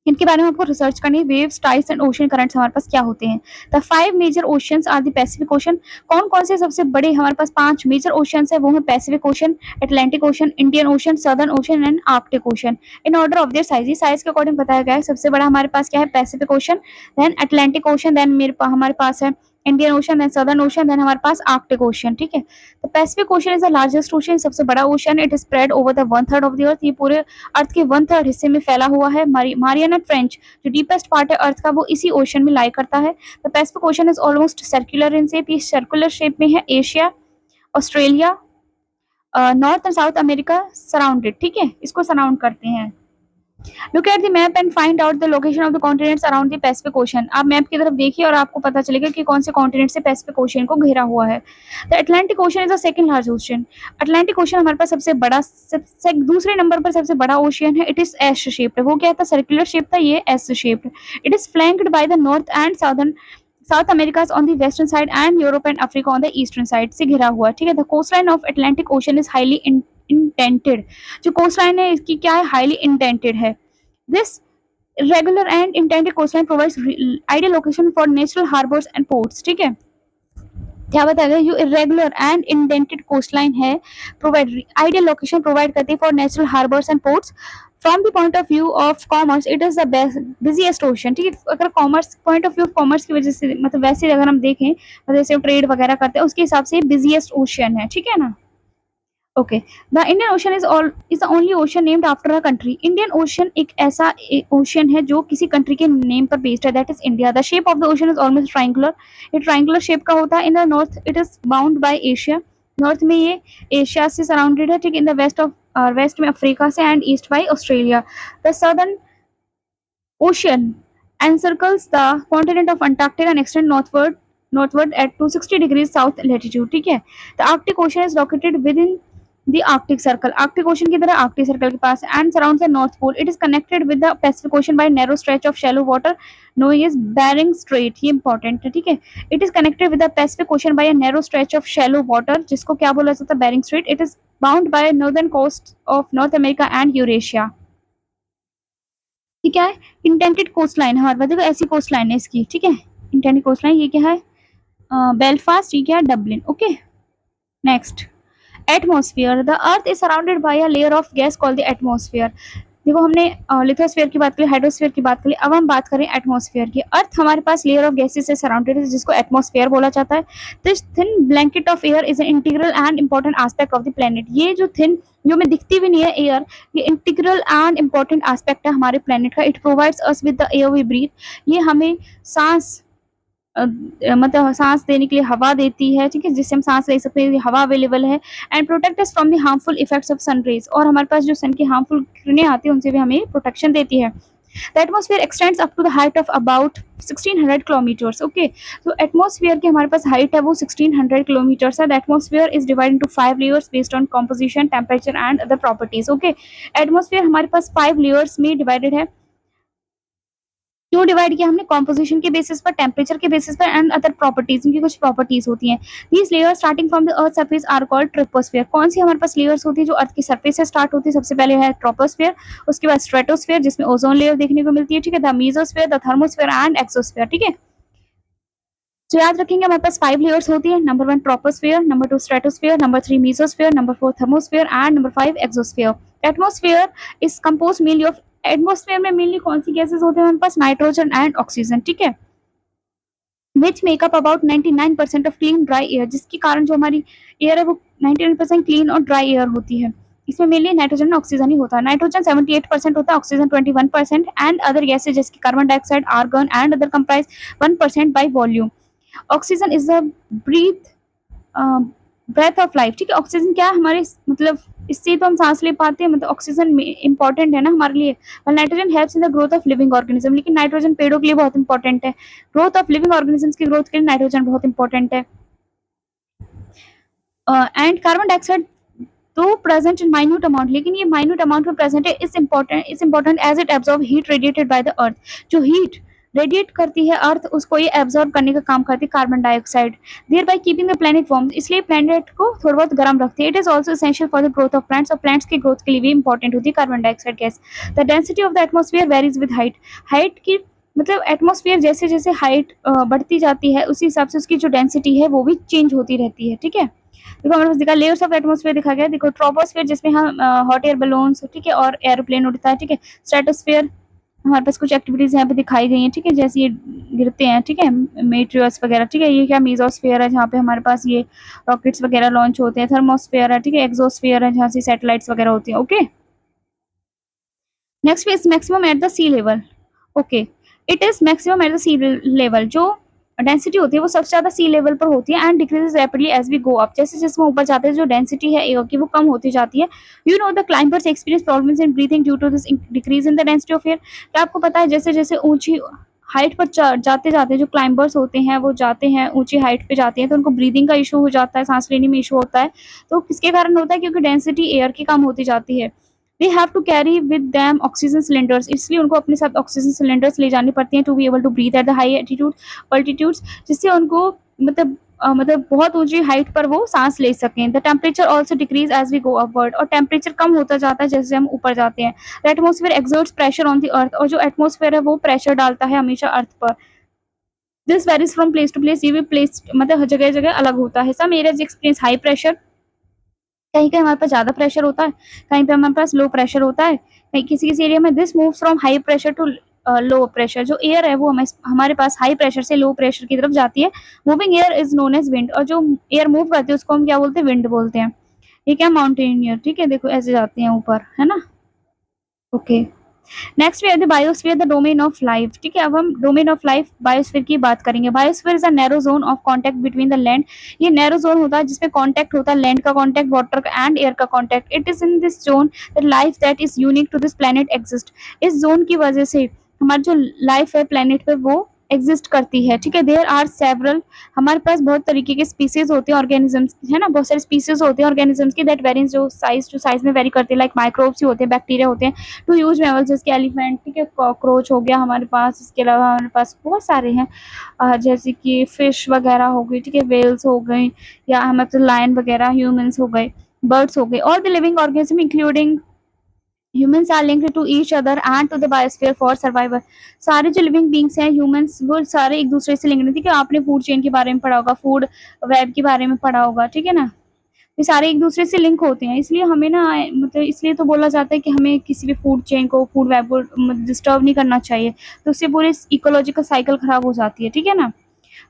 इनके बारे में आपको रिसर्च करनी है। Waves, tides and ocean currents हमारे पास क्या होते हैं? The five major oceans are the Pacific ocean. कौन कौन से सबसे बड़े हमारे पास पांच मेजर ओशंस है? वो है Pacific ocean, Atlantic ocean, Indian ocean, southern ocean and Arctic ocean. In order of their size, size के अकॉर्डिंग बताया गया है। सबसे बड़ा हमारे पास क्या है? Pacific ocean, then Atlantic ocean, then हमारे पास है Indian ocean, then southern ocean, then हमारे पास आर्कटिक ओशन, ठीक है। तो Pacific ocean is the largest ocean, सबसे बड़ा ocean. It spread over the 1/3 of the अर्थ, ये पूरे अर्थ के 1/3 हिस्से में फैला हुआ है। मारियाना ट्रेंच जो डीपेस्ट पार्ट है अर्थ का वो इसी ओशन में लाई करता है। The Pacific ocean is almost circular in shape, ये सर्कुलर शेप में है। Asia, Australia, north and south America surrounded, ठीक है, इसको सराउंड करते हैं। Look at the map and find out the location of the continents around the Pacific Ocean. आप map की तरफ देखिए और आपको पता चलेगा कि कौन से कॉन्टिनेंट से पैसिफिक ओशन को घेरा हुआ है। The Atlantic ocean is the second large ocean. Atlantic ocean हमारे पास सबसे बड़ा, दूसरे नंबर पर सबसे बड़ा ओशियन है। इट इज एस शेप्ड, वो क्या था? सर्कुलर शेप था, ये S shaped. It is flanked by the north and south America on the western side and Europe and Africa on the eastern side से घिरा हुआ है, ठीक है। The coast line of Atlantic ocean is highly indented. जो coast line है इसकी क्या है? हाईली इंडेंटेड है। This regular and indented coastline provides ideal location for natural harbors and ports, ठीक है। क्या बताया गया? जो irregular and indented coastline है प्रोवाइड आइडियल लोकेशन प्रोवाइड करती है for natural harbours and ports. From the point of view of commerce it is the busiest ocean, ठीक है। अगर commerce point of view of commerce की वजह से, मतलब वैसे अगर हम देखें, मतलब जैसे ट्रेड वगैरह करते हैं उसके हिसाब से बिजिएस्ट ओशन है, ठीक है ना। Okay, the Indian ocean is the only ocean named after a country. Indian ocean एक ऐसा ओशन है जो किसी कंट्री के नेम पर बेस्ड है, that is India. The shape of the ocean is almost triangular, ये ट्रायंगुलर शेप का होता है। In the north it is bound by Asia, north में ये एशिया से सराउंडेड है, ठीक। इन द वेस्ट में अफ्रीका से, and east by Australia. The southern ocean encircles the continent of Antarctica and extend northward at 260 degrees south latitude, ठीक है। The Arctic Ocean is located within the Arctic Circle, Arctic Ocean की तरह Arctic Circle के पास, and surrounds the North Pole. It is connected with the Pacific Ocean by a narrow stretch of shallow water known as Bering Strait, ये important है, ठीक है। It is connected with the Pacific Ocean by a narrow stretch of shallow water, जिसको क्या बोला जाता है? Bering Strait. It is bound by northern coast of North America and Eurasia, ठीक है। इंटेंटेड कोस्ट लाइन हमारे पास देखो ऐसी कोस्ट लाइन है इसकी, ठीक है। इंटेंटेड कोस्ट लाइन ये क्या है? बेलफास्ट, ये क्या है? Dublin, okay. Next, atmosphere. The earth is surrounded by a layer of gas called the atmosphere. देखो हमने लिथोस्फेयर की बात करी, हाइड्रोस्फेयर की बात करी, अब हम बात करें एटमॉस्फेयर की। अर्थ हमारे पास लेयर ऑफ गैसेस से सराउंडेड है जिसको एटमॉस्फेयर बोला जाता है। This thin blanket of air is an integral and important aspect of the planet. ये जो थिन, जो में दिखती भी नहीं है एयर, ये इंटीग्रल एंड इंपॉर्टेंट एस्पेक्ट है हमारे प्लेनेट का। It provides us with the air we breathe, ये हमें सांस मतलब सांस देने के लिए हवा देती है, ठीक है, जिससे हम सांस ले सकते हैं, हवा अवेलेबल है। And protect us from the harmful effects of sun rays, और हमारे पास जो सन की हार्मफुल किरणें आती है उनसे भी हमें प्रोटेक्शन देती है। The atmosphere extends up to the height of about 1600 kilometres, okay. तो एटमॉस्फेयर की हमारे पास हाइट है वो 1600 किलोमीटर्स है। The atmosphere is divided into 5 layers based on composition, temperature and other properties, okay. Atmosphere हमारे पास 5 लेयर्स में डिवाइडेड है। क्यों डिवाइड किया हमने? कॉम्पोजिशन के बेसिस पर, टेम्परेचर के बेसिस पर, एंड अदर प्रॉपर्टीज, उनकी कुछ प्रॉपर्टीज होती हैं। These layers starting from the earth surface are called troposphere. कौन सी हमारे पास लेयर्स होती है जो अर्थ की सरफेस से स्टार्ट होती है? सबसे पहले है ट्रोपोस्फेयर, उसके बाद स्ट्रेटोस्फेयर जिसमें ओजोन लेयर देखने को मिलती है, ठीक है, the mesosphere, the thermosphere and exosphere, ठीक है। तो याद रखेंगे हमारे पास 5 लेयर्स होती है। Number 1 troposphere, number 2 stratosphere, number 3 mesosphere, number 4 thermosphere and number 5 exosphere. Atmosphere is compose mainly of, atmosphere में मेनली कौन सी गैसेस होते हैं हमारे पास? नाइट्रोजन एंड ऑक्सीजन, ठीक है, which make up about 99% of clean dry air, जिसके कारण जो हमारी एयर है वो 99% क्लीन और ड्राई एयर होती है। इसमें मेनली नाइट्रोजन और ऑक्सीजन ही होता है। नाइट्रोजन 78% होता है, ऑक्सीजन 21% एंड अदर गैसेज जैसे carbon dioxide, argon and other comprise 1% by volume. Oxygen is the breath of life, ठीक है। ऑक्सीजन क्या है हमारे, मतलब इससे तो हम सांस ले पाते हैं, मतलब ऑक्सीजन इंपॉर्टेंट है ना हमारे लिए। और nitrogen helps in the growth of living organism, लेकिन नाइट्रोजन पेड़ों के लिए बहुत इंपॉर्टेंट है। ग्रोथ ऑफ लिविंग ऑर्गेनिजम्स की ग्रोथ के लिए नाइट्रोजन बहुत इंपॉर्टेंट है। एंड कार्बन डाइऑक्साइड तो प्रेजेंट इन माइन्यूट अमाउंट, लेकिन ये माइन्यूट अमाउंट में प्रेजेंट है, is important as it absorb heat radiated by the earth. जो हीट रेडिएट करती है अर्थ, उसको ये एब्जॉर्ब करने का काम करती है carbon dioxide, thereby keeping the planet warm, इसलिए प्लेनेट को थोड़ा बहुत गर्म रखती है। It is also essential for the growth of plants, और प्लांट्स की ग्रोथ के लिए भी इंपॉर्टेंट होती है carbon dioxide gas. The density of the atmosphere varies with height, height की मतलब एटमॉस्फेयर जैसे जैसे हाइट बढ़ती जाती है उसी हिसाब से उसकी जो डेंसिटी है वो भी चेंज होती रहती है, ठीक है। देखो हमारे पास दिखा लेयर्स ऑफ एटमॉस्फेयर दिखा गया, देखो ट्रोपोस्फेयर जिसमें हम हॉट एयर बलून्स, ठीक है, और एरोप्लेन उड़ता है, ठीक है। स्ट्रेटोस्फेयर हमारे पास कुछ एक्टिविटीज यहाँ पे दिखाई गई हैं, ठीक है, जैसे ये गिरते हैं, ठीक है, मेटेरियल्स वगैरह, ठीक है। ये क्या मीजोस्फेयर है जहाँ पे हमारे पास ये रॉकेट्स वगैरह लॉन्च होते हैं, थर्मोस्फेयर है, ठीक है, एक्सोस्फेयर है जहाँ से सैटेलाइट्स वगैरह होती हैं, okay. Next is maximum at the sea level, okay. It is maximum at the sea level, जो डेंसिटी होती है वो सबसे ज्यादा सी लेवल पर होती है, and decreases rapidly as we go up, जैसे जैसे हम ऊपर जाते हैं जो डेंसिटी है एयर की वो कम होती जाती है। You know the climbers experience problems in breathing due to this decrease in the density of air, क्या आपको पता है जैसे जैसे ऊंची हाइट पर जाते जाते जो क्लाइंबर्स होते हैं वो जाते हैं ऊंची हाइट पे जाते हैं तो उनको ब्रीदिंग का इशू हो जाता है, सांस लेने में इशू होता है। तो किसके कारण होता है? क्योंकि डेंसिटी एयर की कम होती जाती है। They have to carry with them oxygen cylinders, इसलिए उनको अपने साथ ऑक्सीजन सिलेंडर्स ले जानी पड़ती हैं to be able to breathe at the high altitude altitudes, जिससे उनको मतलब बहुत ऊंची हाइट पर वो सांस ले सकें। The temperature also decrease as we go upward, और टेम्परेचर कम होता जाता है जैसे हम ऊपर जाते हैं। The atmosphere exerts pressure on the earth, और जो एटमोसफेयर है वो प्रेशर डालता है हमेशा अर्थ पर। This varies from place to place, ये भी प्लेस मतलब जगह जगह अलग होता है। Some areas experience high pressure, कहीं कहीं हमारे पास ज्यादा प्रेशर होता है, कहीं पे हमारे पास लो प्रेशर होता है, कहीं किसी किसी एरिया में this move from high pressure to low pressure, जो एयर है वो हमारे पास हाई प्रेशर से लो प्रेशर की तरफ जाती है। Moving air is known as wind, और जो एयर मूव करती है उसको हम क्या बोलते हैं? विंड बोलते हैं। ये क्या माउंटेनियर, ठीक है, देखो ऐसे जाते हैं ऊपर, है ना, ओके। नेक्स्ट वी है the biosphere, the domain of life, ठीक है। अब हम डोमेन ऑफ लाइफ बायोस्फीयर की बात करेंगे। Biosphere is a narrow zone of contact between the land, ये नैरो जोन होता है जिसमें कांटेक्ट होता है, लैंड का कांटेक्ट, वाटर का एंड एयर का contact. It is in this zone that life that is unique to this planet exist, इस जोन की वजह से हमारी जो लाइफ है प्लेनेट पे वो एग्जिस्ट करती है, ठीक है। देयर आर सेवरल, हमारे पास बहुत तरीके के स्पीसीज होते हैं ऑर्गेनिजम्स, है ना, बहुत सारे स्पीसीज होते हैं ऑर्गेनिजम्स की, दैट वेरीज जो साइज में वेरी करते हैं, लाइक माइक्रोब्स ही होते हैं, बैक्टीरिया होते हैं, टू ह्यूज मैमल्स जैसे एलिफेंट, ठीक है, कॉकरोच हो गया हमारे पास, इसके अलावा हमारे पास बहुत सारे हैं जैसे कि फिश वगैरह हो गई, ठीक है, वेल्स हो गई, या हमारे पास लायन वगैरह, ह्यूमंस हो गए, बर्ड्स हो गए, all the living organism including humans are linked to each other and to the biosphere for survival, सारे जो लिविंग बींग्स हैं ह्यूमंस वो सारे एक दूसरे से लिंक्ड हैं, ठीक है। आपने फूड चेन के बारे में पढ़ा होगा, फूड वेब के बारे में पढ़ा होगा, ठीक है ना, ये सारे एक दूसरे से लिंक होते हैं, इसलिए हमें ना मतलब इसलिए तो बोला जाता है कि हमें किसी भी फूड चेन को, फूड वेब को डिस्टर्ब नहीं करना चाहिए, तो उससे पूरे इकोलॉजिकल साइकिल खराब हो जाती है, ठीक है ना।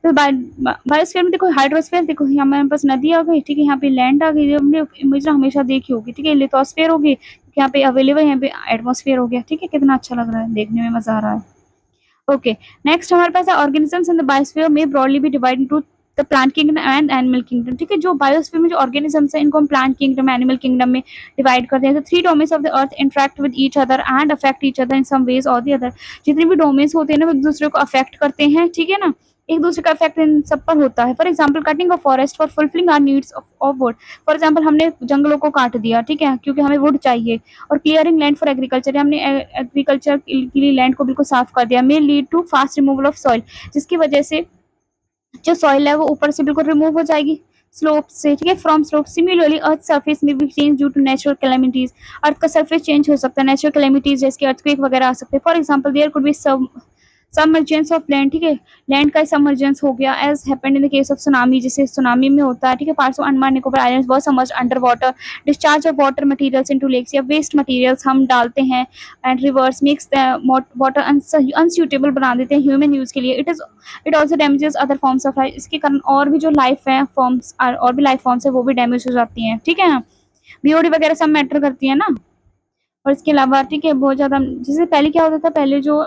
तो बायोस्फीयर में देखो, हाइड्रोस्फीयर देखो, यहाँ हमारे पास नदी आ गई, ठीक है, यहाँ पे लैंड आ गई, हमने इमेज हमेशा देखी होगी, ठीक है। लिथोस्फीयर होगी, यहाँ पे अवेलेबल, यहाँ पे एटमोस्फीयर हो गया, ठीक है, कितना अच्छा लग रहा है, देखने में मजा आ रहा है, ओके। नेक्स्ट हमारे पास ऑर्गेनिजम्स इन द बायोस्फीयर में ब्रॉडली भी divide into the plant kingdom and animal kingdom, ठीक है। जो बायोस्फीयर में जो ऑर्गेनिजम्स हैं इनको हम प्लांट किंगडम, एनिमल किंगडम में डिवाइड करते हैं। तो three domains of the earth interact with each other and affect each other in some ways और द अदर, जितने भी डोमेन्स होते हैं ना वो एक दूसरे को अफेक्ट करते हैं, ठीक है ना, एक दूसरे का इफेक्ट इन सब पर होता है। For example cutting of forest for fulfilling our needs of wood, for example हमने जंगलों को काट दिया, ठीक है, क्योंकि हमें वुड चाहिए, और क्लियरिंग लैंड फॉर एग्रीकल्चर, हमने एग्रीकल्चर के लिए लैंड को बिल्कुल साफ कर दिया, may lead to fast removal of soil, जिसकी वजह से जो सॉइल है वो ऊपर से बिल्कुल रिमूव हो जाएगी स्लोप से, ठीक है, from slope. Similarly Earth surface में भी change due to natural calamities, Earth का सरफेस चेंज हो सकता है, नेचुरल कैलेमिटीज जैसे कि अर्थक्वेक वगैरह आ सकते हैं। For example there could be submergence of land, ठीक है, लैंड का सबमर्जेंस हो गया, as happened in the case of tsunami, जैसे सुनामी में होता है, ठीक है। Parts of Andaman Nicobar islands were submerged under water, discharge of water materials into lakes, या वेस्ट मटेरियल्स हम डालते हैं and rivers mix the water unsuitable बना देते हैं ह्यूमन यूज के लिए। It also damages other forms of life, इसके कारण और भी जो लाइफ है फॉर्म्स और भी लाइफ फॉर्म्स है वो भी डैमेज हो जाती हैं, ठीक है ना, बीओडी वगैरह सब मैटर करती है ना। और इसके अलावा, ठीक है, बहुत ज़्यादा जैसे पहले क्या होता था, पहले जो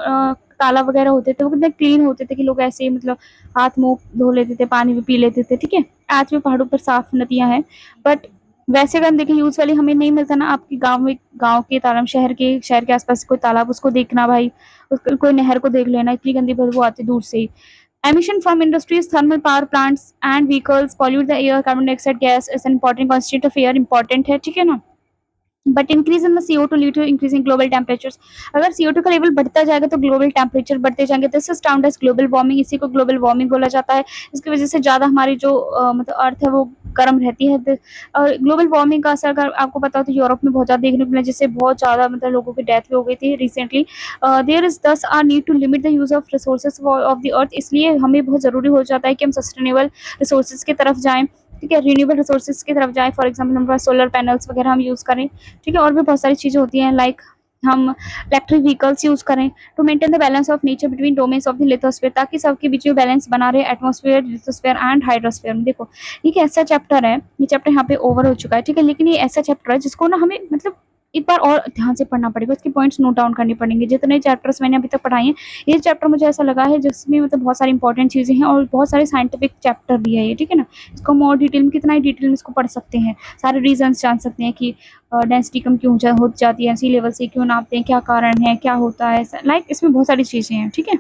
तालाब वगैरह होते थे वो कितने क्लीन होते थे कि लोग ऐसे ही मतलब हाथ मुंह धो लेते थे, पानी भी पी लेते थे, ठीक है। आज भी पहाड़ों पर साफ नदियां हैं, बट वैसे अगर हम देखें यूज वाली हमें नहीं मिलता ना, आपके गांव में, गांव के तालाब, शहर के आसपास कोई तालाब, उसको देखना भाई, कोई नहर को देख लेना, इतनी गंदी बदबू आती दूर से ही। Emission from industries, thermal power plants and vehicles pollute the air, carbon dioxide gas is an important constituent of air, important है, ठीक है ना। But increase in the CO2 lead to increasing global temperatures. अगर CO2 का level बढ़ता जाएगा तो global temperature बढ़ते जाएंगे। This is termed as global warming, इसी को ग्लोबल वार्मिंग बोला जाता है। इसकी वजह से ज़्यादा हमारी जो मतलब अर्थ है वो गर्म रहती है। और ग्लोबल वार्मिंग का असर अगर आपको पता हो तो यूरोप में बहुत ज़्यादा देखने को मिला, जिससे बहुत ज़्यादा मतलब लोगों की डेथ भी हो गई थी recently. There is thus our need to limit the use of resources of the earth, इसलिए हमें बहुत ज़रूरी हो जाता है कि हम सस्टेनेबल रिसोर्सेज की तरफ जाएँ, ठीक है, रिन्यूएबल रिसोर्सेज की तरफ जाएँ। फॉर एग्जाम्पल हमारे पास सोलर पैनल्स वगैरह हम यूज़ करें, ठीक है, और भी बहुत सारी चीज़ें होती हैं, लाइक हम इलेक्ट्रिक व्हीकल्स यूज़ करें to maintain the balance of nature between domains of the lithosphere, ताकि सबके बीच में बैलेंस बना रहे एटमॉस्फेयर, लिथोस्फीयर एंड हाइड्रोस्फीयर में। देखो ये एक ऐसा चैप्टर है, ये चैप्टर यहाँ पे ओवर हो चुका है, ठीक है, लेकिन ये ऐसा चैप्टर है जिसको ना हमें मतलब एक बार और ध्यान से पढ़ना पड़ेगा, उसके पॉइंट्स नोट डाउन करने पड़ेंगे। जितने चैप्टर्स मैंने अभी तक पढ़ाए हैं, ये चैप्टर मुझे ऐसा लगा है जिसमें मतलब बहुत सारी इंपॉर्टेंट चीज़ें हैं और बहुत सारे साइंटिफिक चैप्टर भी है ये, ठीक है ना। इसको हम और डिटेल में, कितना ही डिटेल में इसको पढ़ सकते हैं, सारे रीजंस जान सकते हैं कि डेंसिटी कम क्यों हो जाती है, सी लेवल से क्यों नापते हैं, क्या कारण है, क्या होता है, लाइक इसमें बहुत सारी चीज़ें हैं, ठीक है।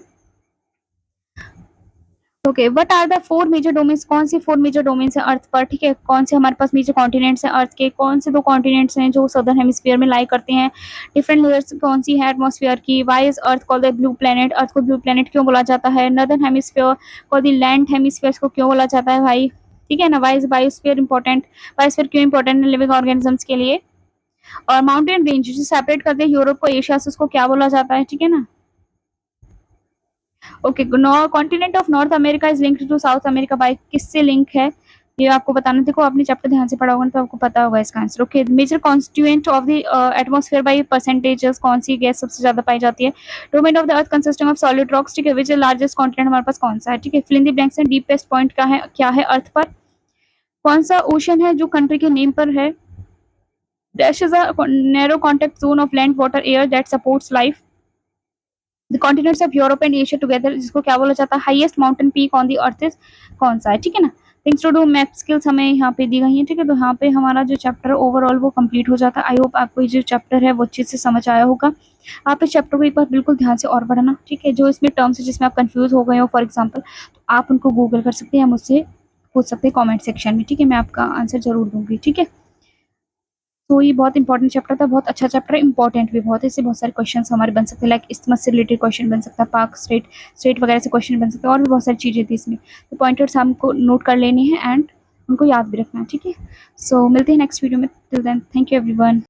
Okay, what are the 4 major domains, कौन सी 4 मेजर डोमेन्स हैं अर्थ पर, ठीक है, कौन से हमारे पास मेजर कॉन्टिनेंट्स हैं अर्थ के, कौन से 2 कॉन्टिनेंट्स हैं जो सदर्न हेमिस्फीयर में लाई करते हैं, डिफरेंट लेयर्स कौन सी है एटमॉस्फेयर की, why is Earth called the blue planet, Earth को ब्लू प्लेनेट क्यों बोला जाता है, नॉर्दर्न हेमिस्फीयर को द लैंड हेमिस्फीयर को क्यों बोला जाता है भाई, ठीक है ना, why is biosphere important, biosphere क्यों इंपॉर्टेंट है लिविंग ऑर्गेनिजम्स के लिए, और माउंटेन रेंज जो सेपरेट करते हैं यूरोप को एशिया से, उसको क्या बोला जाता है, ठीक है ना। Okay, continent of north America is linked to south America by, किससे लिंक है ये आपको बताना। देखो आपने चैप्टर ध्यान से पढ़ा होगा तो आपको पता होगा इसका answer. Okay, major constituent of the atmosphere by percentages, कौन सी गैस सबसे ज्यादा पाई जाती है, domain of the earth consisting of solid rocks, ठीक है, विच इज लार्जेस्ट कॉन्टिनेंट हमारे पास कौन सा है, ठीक है, fill in the blanks and deepest point क्या है अर्थ पर, कौन सा ओशन है जो कंट्री के नेम पर है, dash is a narrow contact zone of land water air that supports life, the continents of Europe and Asia together, जिसको क्या बोला जाता है, highest mountain peak on the अर्थ इज कौन सा है, ठीक है ना। Things to do math skills हमें यहाँ पे दी गई हैं, ठीक है, तो यहाँ पे हमारा जो चैप्टर ओवरऑल वो कंप्लीट हो जाता है। आई होप आपको ये जो चैप्टर है वो अच्छे से समझ आया होगा। आप इस चैप्टर को एक बार बिल्कुल ध्यान से और पढ़ना, ठीक है, जो इसमें टर्म्स है जिसमें आप कंफ्यूज हो गए हो फॉर एग्जाम्पल, तो आप उनको गूगल कर सकते हैं या मुझसे पूछ सकते हैं कॉमेंट सेक्शन में, ठीक है, मैं आपका आंसर जरूर दूंगी, ठीक है। तो ये बहुत इंपॉर्टेंट चैप्टर था, बहुत अच्छा चैप्टर है, इंपॉर्टेंट भी बहुत है, इससे बहुत सारे क्वेश्चंस हमारे बन सकते हैं, लाइक इसमें से रिलेटेड क्वेश्चन बन सकता है, पाक स्टेट वगैरह से क्वेश्चन बन सकते हैं, और भी बहुत सारी चीज़ें थी इसमें, तो पॉइंटर्स हमको नोट कर लेने हैं एंड उनको याद भी रखना है, ठीक है। सो मिलते हैं नेक्स्ट वीडियो में, till then thank you everyone.